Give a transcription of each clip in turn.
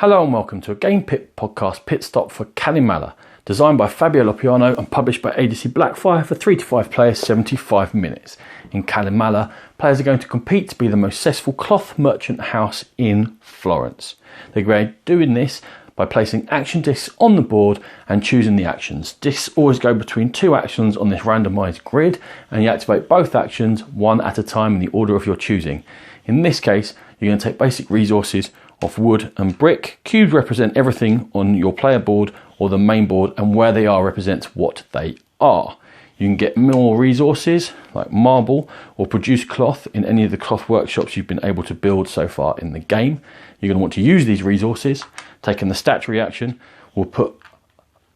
Hello and welcome to a Game Pit podcast pit stop for Calimala, designed by Fabio Lopiano and published by ADC Blackfire for 3 to 5 players, 75 minutes. In Calimala, players are going to compete to be the most successful cloth merchant house in Florence. They're going to be doing this by placing action discs on the board and choosing the actions. Discs always go between 2 actions on this randomised grid, and you activate both actions one at a time in the order of your choosing. In this case, you're going to take basic resources of wood and brick. Cubes represent everything on your player board or the main board, and where they are represents what they are. You can get more resources like marble or produce cloth in any of the cloth workshops you've been able to build so far in the game. You're going to want to use these resources. Taking the statue reaction, we'll put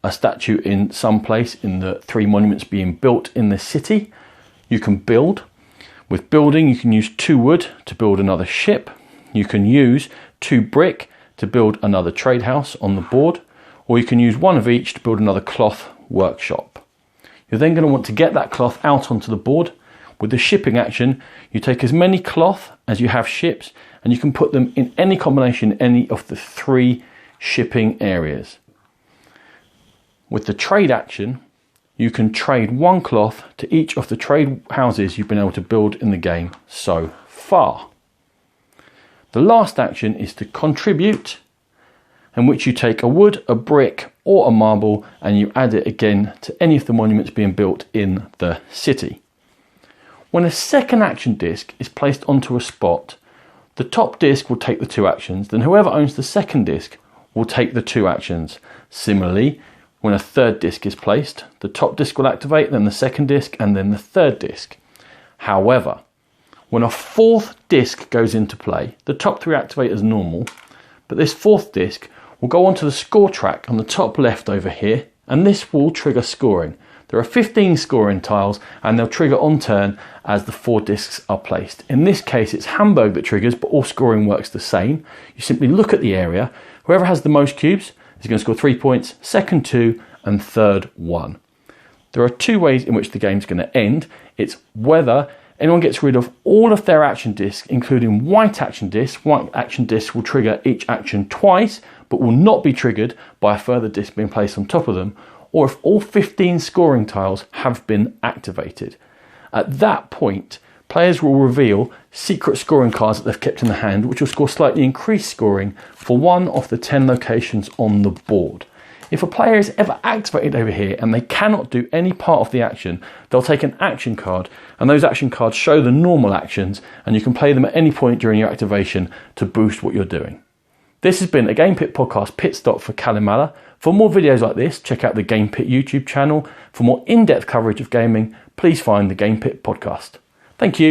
a statue in some place in the 3 monuments being built in the city. You can build. With building, you can use 2 wood to build another ship. You can use 2 brick to build another trade house on the board, or you can use 1 of each to build another cloth workshop. You're then going to want to get that cloth out onto the board. With the shipping action, you take as many cloth as you have ships, and you can put them in any combination, any of the 3 shipping areas. With the trade action, you can trade 1 cloth to each of the trade houses you've been able to build in the game so far. The last action is to contribute, in which you take a wood, a brick or a marble and you add it again to any of the monuments being built in the city. When a second action disc is placed onto a spot, the top disc will take the 2 actions, then whoever owns the second disc will take the 2 actions. Similarly, when a third disc is placed, the top disc will activate, then the second disc and then the third disc. However, when a 4th disc goes into play, the top 3 activate as normal, but this 4th disc will go onto the score track on the top left over here, and this will trigger scoring. There are 15 scoring tiles, and they'll trigger on turn as the 4 discs are placed. In this case, it's Hamburg that triggers, but all scoring works the same. You simply look at the area. Whoever has the most cubes is going to score 3 points, second 2, and third 1. There are 2 ways in which the game's going to end. It's whether anyone gets rid of all of their action discs, including white action discs. White action discs will trigger each action twice, but will not be triggered by a further disc being placed on top of them, or if all 15 scoring tiles have been activated. At that point, players will reveal secret scoring cards that they've kept in the hand, which will score slightly increased scoring for 1 of the 10 locations on the board. If a player is ever activated over here and they cannot do any part of the action, they'll take an action card, and those action cards show the normal actions, and you can play them at any point during your activation to boost what you're doing. This has been a Game Pit podcast pit stop for Calimala. For more videos like this, check out the Game Pit YouTube channel. For more in-depth coverage of gaming, please find the Game Pit podcast. Thank you.